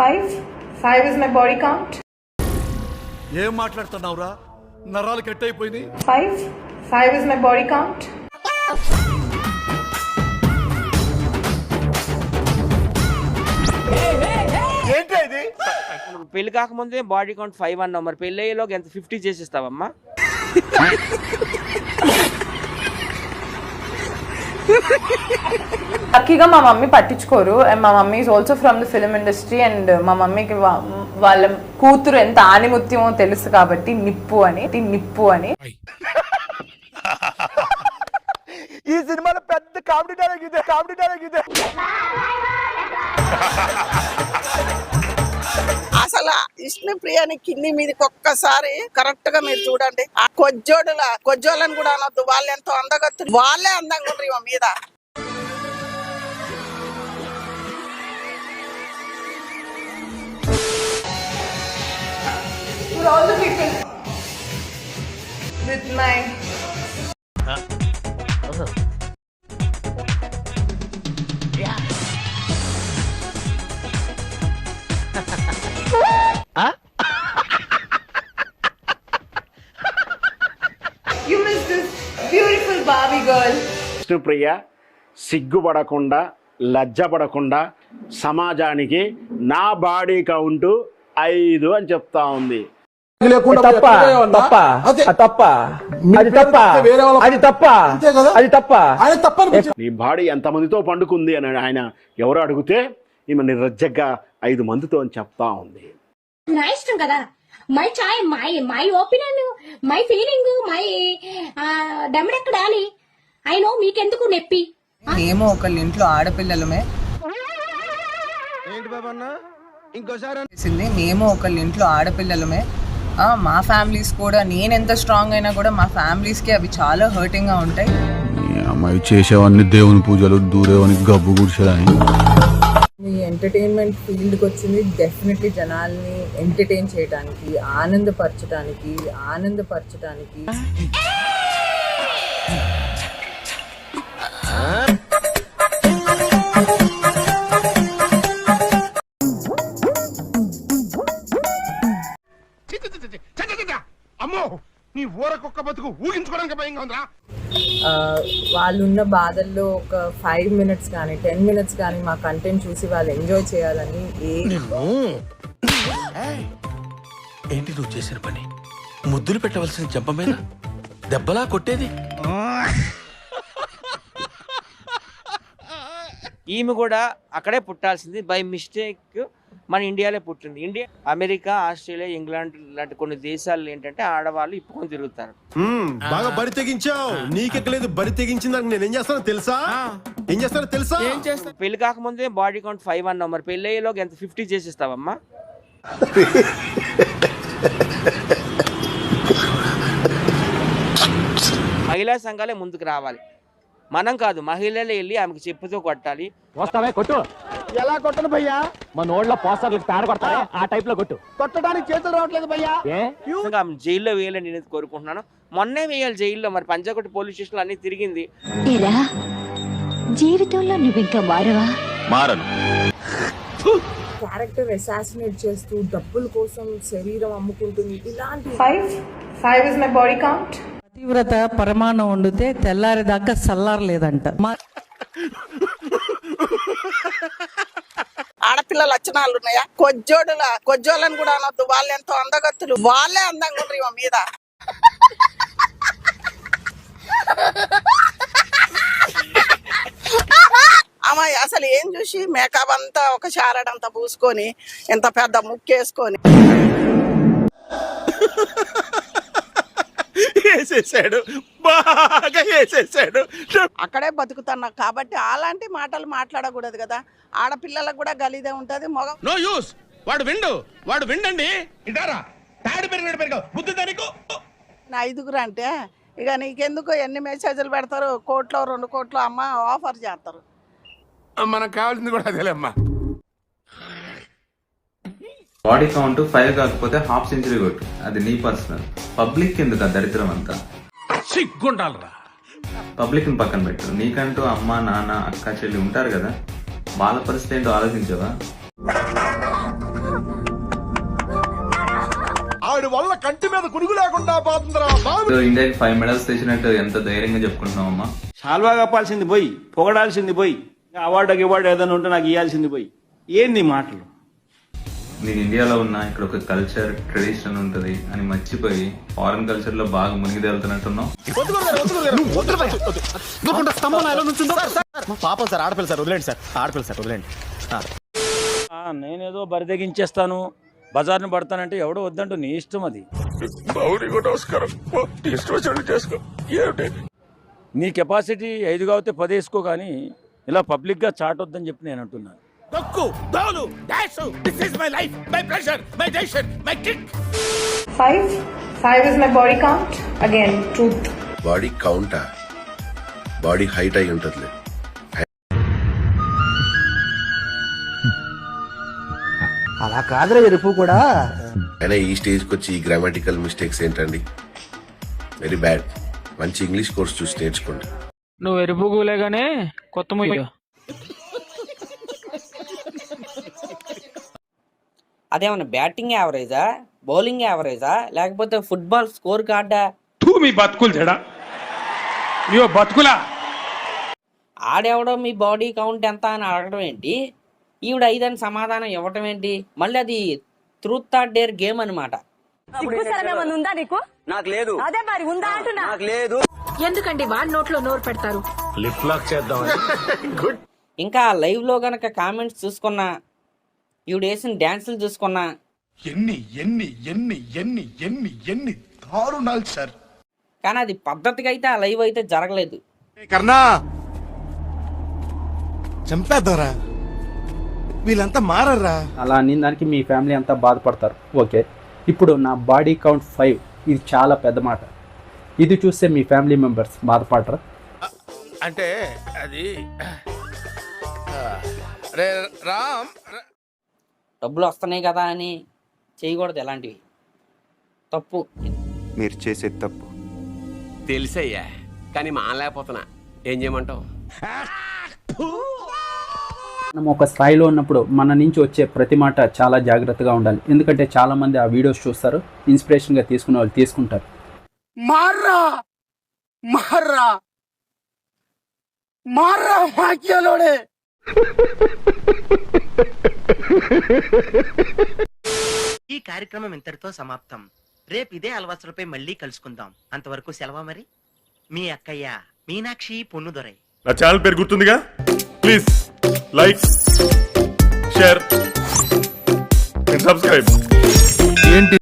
5 is my body count. ఏం మాట్లాడుతున్నావురా? నరాలు కట్ అయిపోయింది. 5 is my body count. ఏంటి ఇది? పెళ్లి కాకముందే బాడీ కౌంట్ 5 అన్నావు, మరి పెళ్లి అయ్యేలోకి ఎంత 50 చేసేస్తావమ్మా? లక్కీగా మా మమ్మీ పట్టించుకోరు. మా mummy is also from the film industry and మా మమ్మీకి వాళ్ళ కూతురు ఎంత ఆనిముత్యమో తెలుసు కాబట్టి నిప్పు అని ఈ సినిమాలో పెద్ద కామెడీ డైలాగ్ ఇదే. అసలు విష్ణుప్రియని కింది మీదకి ఒక్కసారి కరెక్ట్ గా మీరు చూడండి. ఆ కొజ్జోళ్ళని కూడా అనొద్దు, వాళ్ళు ఎంతో అందగత్తులు, వాళ్ళే అందంగా ఉండ్రు మీద. all the people with my you miss this beautiful Barbie girl. Vishnupriya సిగ్గుపడకుండా లజ్జపడకుండా సమాజానికి నా బాడీ కౌంట్ 5 అని చెప్తా ఉంది. నీ బాడీ ఎంతమందితో పండుకుంది అని ఆయన ఎవరు అడిగితే ఈమె నిర్లజ్జగా 5 మందితో అని చెప్తా ఉంది. నా ఇష్టం కదా, my chai, my opinion, my feeling, my డెమడెక్కడాలి. ఐ నో మీకెందుకు నొప్పి. మేము ఒకళ్ళ ఇంట్లో ఆడపిల్లలమే, మేము ఒకళ్ళ ఇంట్లో ఆడపిల్లలమే. మా ఫ్యామిలీస్ కూడా, నేను ఎంత స్ట్రాంగ్ అయినా కూడా మా ఫ్యామిలీస్ కి అవి చాలా హర్టింగ్ గా ఉంటాయి. అమ్మాయి చేసేవన్నీ దేవుని పూజలు, దూరేవని గబ్బు గుడిసేదని. ఈ ఎంటర్టైన్మెంట్ ఫీల్డ్కి వచ్చింది డెఫినెట్లీ జనాల్ని ఎంటర్టైన్ చేయడానికి, ఆనందపరచడానికి. అమ్మో, నీ ఊరకొక్క బతుకు ఊహించుకోవడానికి భయంగా ఉందా? వాళ్ళున్న బాధల్లో ఒక 5 minutes కానీ 10 minutes కానీ మా కంటెంట్ చూసి వాళ్ళు ఎంజాయ్ చేయాలని. ఏంటి నువ్వు చేసిన పని? ముద్దులు పెట్టవలసిన చెంప మీద దెబ్బలా కొట్టేది. ఈమె కూడా అక్కడే పుట్టాల్సింది, బై మిస్టేక్ మన ఇండియాలో పుట్టింది. ఇండియా, అమెరికా, ఆస్ట్రేలియా, ఇంగ్లాండ్ లాంటి కొన్ని దేశాలు ఏంటంటే ఆడవాళ్ళు ఇప్పుకొని తిరుగుతారు. బాగా బరి తెగించావు. నీకెక్కలేదు, బరి తెగించిందానికి నేను ఏం చేస్తానో తెలుసా? పెళ్లి కాకముందే బాడీ కౌంట్ 5 అన్నావు, మరి పెళ్లి అయ్యేలోకి ఎంత 50 చేసేస్తావమ్మా? మహిళా సంఘాలే ముందుకు రావాలి, మనం కాదు. మహిళలే వెళ్ళి ఆమెకు చెప్పుతో కొట్టాలి. కొట్టు. ఎలా కొట్టను భయ్యా? మన ఓళ్ళ పోస్టర్లకు తాడ కొడతారే ఆ టైప్ లో కొట్టు. కొట్టడానికి చేతులు రావట్లేదు భయ్యా. ఆమె జైల్లో వేయాలని నేను కోరుకుంటున్నాను. మొన్నే వేయాలి జైల్లో, మరి పంజాగుట్ట పోలీస్ స్టేషన్ అన్ని తిరిగింది. జీవితంలో నువ్వు ఇంకా మారను. క్యారెక్టర్ అసాసినేట్ చేస్తూ డబ్బుల కోసం శరీరం అమ్ముకుంటుంది. ఇలాంటి 5 is my body count. పతివ్రత పరమాణం వండితే తెల్లారేదాకా చల్లారలేదంట. ఆడపిల్ల లక్షణాలు ఉన్నాయా? కొజ్జోళ్ళని కూడా అనొద్దు, వాళ్ళు ఎంతో అందగత్తులు, వాళ్ళే అందంగా ఉండ్రు మీద. అమ్మాయి అసలు ఏం చూసి మేకప్ అంతా ఒక షారడంతా పూసుకొని, ఎంత పెద్ద ముక్కేసుకొని అక్కడే బతుకుతున్నా కాబట్టి అలాంటి మాటలు మాట్లాడకూడదు కదా. ఆడపిల్లలకు కూడా గలీదే ఉంటది. No use. వాడు విండండి. నా 5 అంటే ఇక నీకెందుకు ఎన్ని మెసేజ్లు పెడతారు? 1 కోట్లో 2 కోట్లో అమ్మ ఆఫర్ చేస్తారు. మనకు కావాల్సింది కూడా అదేలేమ్మా. బాడీ కౌంట్ 5 కాకపోతే హాఫ్ సెంచరీ కొట్టు, అది నీ పర్సనల్. పబ్లిక్ ఎందుకు ఆ దరిద్రం అంతా? పబ్లిక్ ని పక్కన పెట్టు. నీకంటూ అమ్మ, నాన్న, అక్క, చెల్లి ఉంటారు కదా, వాళ్ళ పరిస్థితి ఏంటో ఆలోచించవా? ఆడి వల్ల కంటి మీద కునుగు లేకుండా పోతుందిరా బాబు. ఇండియాకి 5 మెడల్స్ తెచ్చినట్టు ఎంత ధైర్యంగా చెప్పుకుంటున్నావమ్మా. షాల్వా కప్పాల్సింది పోయి, పొగడాల్సింది పోయి, అవార్డు ఏదైనా ఉంటే నాకు ఇవ్వాల్సింది పోయి. ఏంది మాటలు? నేను ఇండియాలో ఉన్నా, ఇక్కడ ఒక కల్చర్ ట్రెడిషన్ ఉంటది అని మర్చిపోయి ఫారెన్ కల్చర్ లో బాగా మునిగి తేలుతున్నట్టున్నావు. పాపం సార్, ఆడపిల్ల సార్, వదిలేండి సార్, ఆడపిల్ల సార్, వదిలేండి. నేనేదో బరి తెగించేస్తాను, బజార్ని పడతానంటే ఎవడో వద్దంటూ నీ ఇష్టం అది. నీ కెపాసిటీ 5 కాకపోతే 10 వేసుకో, కానీ ఇలా పబ్లిక్ గా చాటొద్దని చెప్పి నేను అంటున్నాను. Five is my body count. Again, truth. Body కౌంటా? బాడీ హైట్ అయి ఉంటుందిలే. అలా కాదురా ఎరుపు కూడా. అయినా ఈ స్టేజ్కి వచ్చి ఈ గ్రామాటికల్ మిస్టేక్స్ ఏంటండి? Very bad. మంచి ఇంగ్లీష్ కోర్స్ చూసి నేర్చుకోండి. నువ్వు ఎరుపు కూలేగానే కొత్త ముయ్య. అదేమన్నా బ్యాటింగ్ యావరేజా, బౌలింగ్ యావరేజా, లేకపోతే ఫుట్బాల్ స్కోర్ కార్డా? మీ బతుకులు చెడా, బతుకులా. ఆడెవడో మీ బాడీ కౌంట్ ఎంత అని అడగడం ఏంటి, ఈవిడ 5 అని సమాధానం ఇవ్వటం ఏంటి? మళ్ళీ అది ట్రూత్ ఆర్ డేర్ గేమ్ అనమాట. నాకు లేదు. అదే మరి ఉందా అంటున్నా. నాకు లేదు. ఎందుకండి వాడి నోట్లో నోరు పెడతారు? లిప్ లాక్ చేద్దాం. ఇంకా లైవ్ లో గనక కామెంట్స్ చూసుకున్నా, ఈవిడ వేసిన డాన్సులు చూసుకున్నా, ఎన్ని ఎన్ని ఎన్ని ఎన్ని ఎన్ని ఎన్ని దారుణాలు సార్. కానీ అది పద్ధతిగా అయితే ఆ లైవ్ అయితే జరగలేదు. కర్ణా చంపేద్దారా, వీళ్ళంతా మారరా. అలా అని దానికి మీ ఫ్యామిలీ అంతా బాధపడతారు. ఓకే, ఇప్పుడు నా బాడీ కౌంట్ 5, ఇది చాలా పెద్ద మాట. ఇది చూస్తే మీ ఫ్యామిలీ మెంబర్స్ బాధపడరా? అంటే అది రామ్, డబ్బులు వస్తున్నాయి కదా అని చేయకూడదు ఎలాంటివి. తప్పు. మీరు చేసేది తప్పు తెలుసయ్యా, కానీ మానలేకపోతున్నా. ఏం చేయమంటావు? మనం ఒక స్థాయిలో ఉన్నప్పుడు మన నుంచి వచ్చే ప్రతి మాట చాలా జాగ్రత్తగా ఉండాలి. ఎందుకంటే చాలా మంది ఆ వీడియోస్ చూస్తారు, ఇన్స్పిరేషన్గా తీసుకునే వాళ్ళు తీసుకుంటారు. మార్రా మార్రా మార్రా వాక్యాలోనే. ఈ కార్యక్రమం ఇంతటితో సమాప్తం. రేపు ఇదే అలవాసులపై మళ్ళీ కలుసుకుందాం. అంతవరకు సెలవు. మరి మీ అక్కయ్య మీనాక్షి పొన్నుదొరై. నా ఛానల్ పేరు గుర్తుందిగా? Please like, share and subscribe. ఏంటి